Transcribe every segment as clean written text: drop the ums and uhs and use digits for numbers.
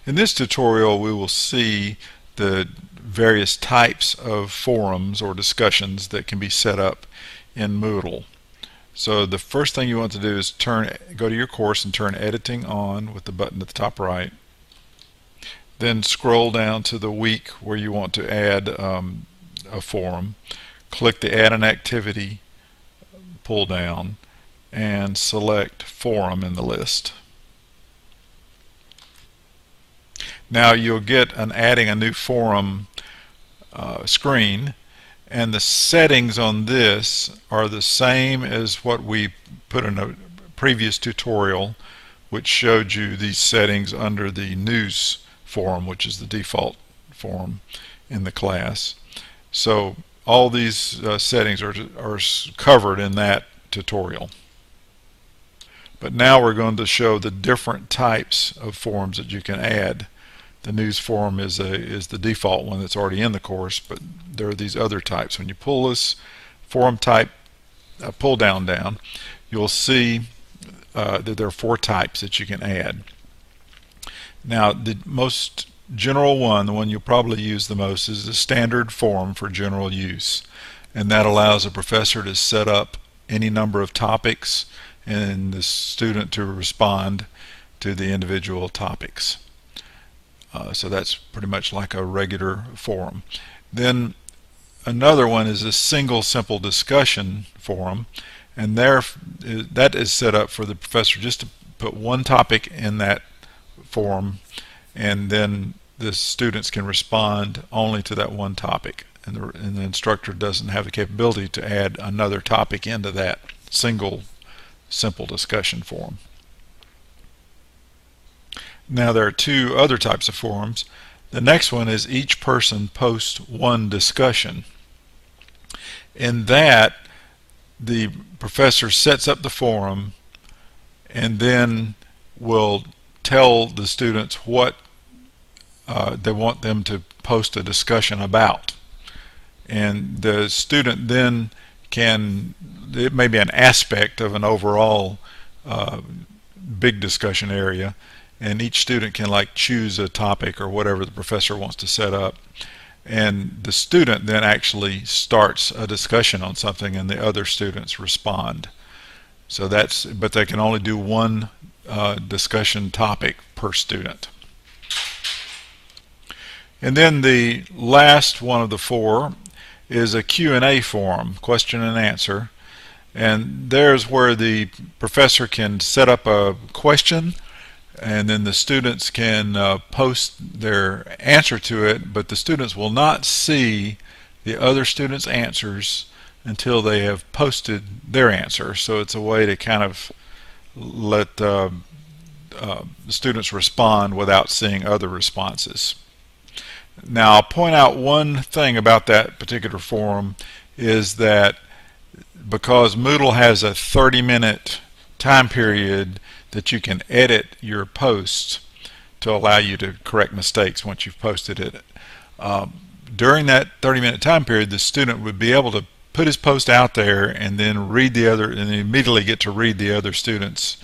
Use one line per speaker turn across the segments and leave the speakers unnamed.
In this tutorial, we will see the various types of forums or discussions that can be set up in Moodle. So the first thing you want to do is go to your course and turn editing on with the button at the top right. Then scroll down to the week where you want to add a forum. Click the Add an Activity pull down and select Forum in the list. Now you'll get an adding a new forum screen, and the settings on this are the same as what we put in a previous tutorial, which showed you these settings under the news forum, which is the default forum in the class. So all these settings are covered in that tutorial. But now we're going to show the different types of forums that you can add. The news forum is the default one that's already in the course, but there are these other types. When you pull this forum type pull down, you'll see that there are 4 types that you can add. Now, the most general one, the one you'll probably use the most, is the standard forum for general use, and that allows a professor to set up any number of topics and the student to respond to the individual topics. So that's pretty much like a regular forum. Then another one is a single simple discussion forum, and that is set up for the professor just to put one topic in that forum, and then the students can respond only to that one topic, and the instructor doesn't have the capability to add another topic into that single simple discussion forum. Now there are 2 other types of forums. The next one is each person posts one discussion. In that, the professor sets up the forum and then will tell the students what they want them to post a discussion about. And the student then it may be an aspect of an overall big discussion area, and each student can choose a topic or whatever the professor wants to set up, and the student then actually starts a discussion on something and the other students respond. So but they can only do one discussion topic per student. And then the last one of the 4 is a Q&A forum, question and answer, and there's where the professor can set up a question, and then the students can post their answer to it, but the students will not see the other students' answers until they have posted their answer. So it's a way to kind of let the students respond without seeing other responses. Now, I'll point out one thing about that particular forum is that because Moodle has a 30-minute time period that you can edit your posts to allow you to correct mistakes once you've posted it. During that 30-minute time period, the student would be able to put his post out there and then and immediately get to read the other students'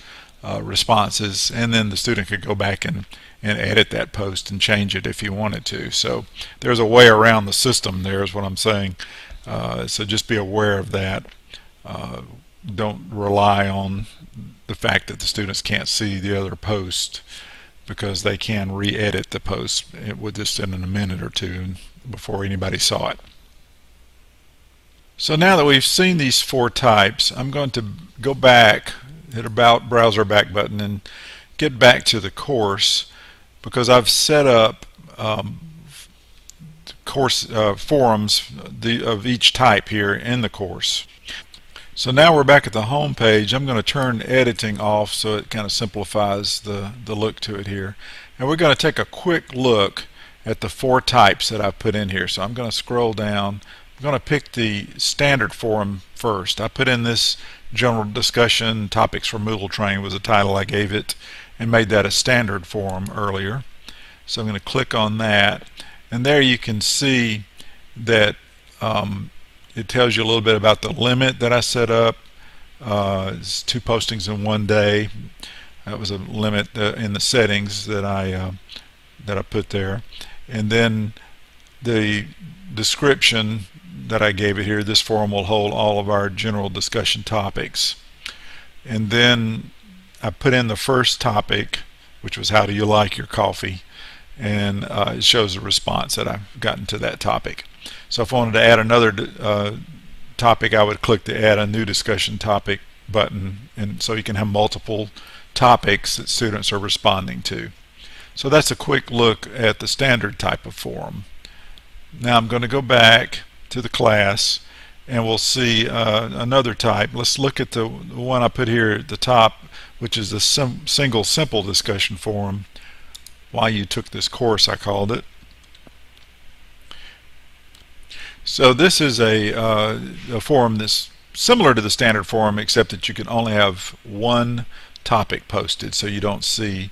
responses, and then the student could go back and edit that post and change it if he wanted to. So there's a way around the system there, is what I'm saying. So just be aware of that. Don't rely on the fact that the students can't see the other post, because they can re-edit the post with just in a minute or 2 before anybody saw it. So now that we've seen these 4 types, I'm going to go back, hit About, Browser Back button, and get back to the course, because I've set up course forums of each type here in the course. So now we're back at the home page. I'm going to turn editing off so it kind of simplifies the look to it here. And we're going to take a quick look at the 4 types that I've put in here. So I'm going to scroll down. I'm going to pick the standard forum first. I put in this general discussion topics for Moodle training was the title I gave it, and made that a standard forum earlier. So I'm going to click on that, and there you can see that it tells you a little bit about the limit that I set up. It's 2 postings in one day. That was a limit in the settings that I that I put there, and then the description that I gave it here. This forum will hold all of our general discussion topics. And then I put in the first topic, which was how do you like your coffee, and it shows a response that I've gotten to that topic. So if I wanted to add another topic, I would click the add a new discussion topic button, and so you can have multiple topics that students are responding to. So that's a quick look at the standard type of forum. Now I'm going to go back to the class and we'll see another type. Let's look at the one I put here at the top, which is the single simple discussion forum. Why you took this course, I called it. So this is a forum that's similar to the standard forum, except that you can only have one topic posted, so you don't see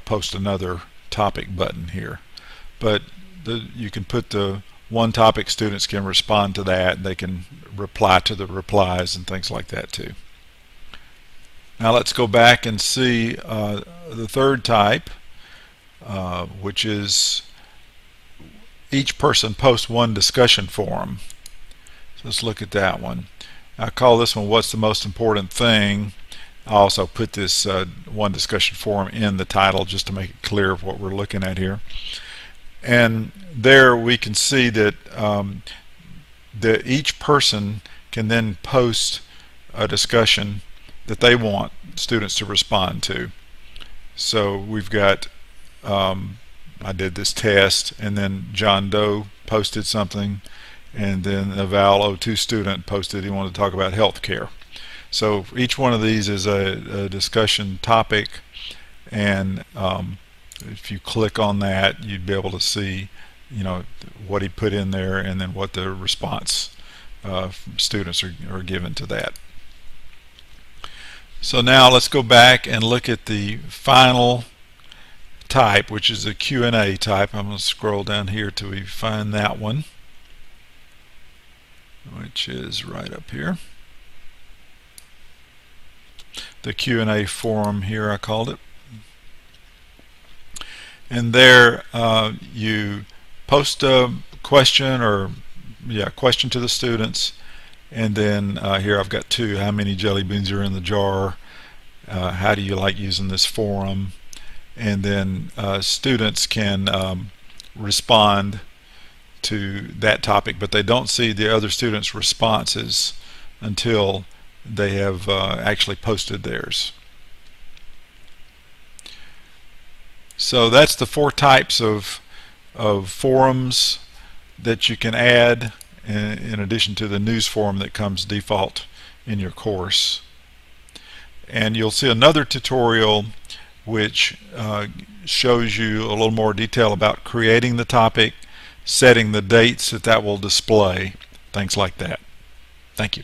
post another topic button here. But you can put the one topic, students can respond to that, and they can reply to the replies and things like that too. Now let's go back and see the third type, which is each person posts one discussion forum. So let's look at that one. I call this one what's the most important thing. I also put this one discussion forum in the title just to make it clear of what we're looking at here. And there we can see that each person can then post a discussion that they want students to respond to. So we've got I did this test, and then John Doe posted something, and then the Val 02 student posted he wanted to talk about health care. So each one of these is a discussion topic, and if you click on that, you'd be able to see, you know, what he put in there, and then what the response students are given to that. So now let's go back and look at the final type, which is a Q&A type. I'm going to scroll down here till we find that one, which is right up here. The Q&A forum here, I called it. And there you post a question, or question to the students, and then here I've got two. How many jelly beans are in the jar? How do you like using this forum? And then students can respond to that topic, but they don't see the other students' responses until they have actually posted theirs. So that's the four types of forums that you can add in addition to the news forum that comes default in your course. And you'll see another tutorial which shows you a little more detail about creating the topic, setting the dates that will display, things like that. Thank you.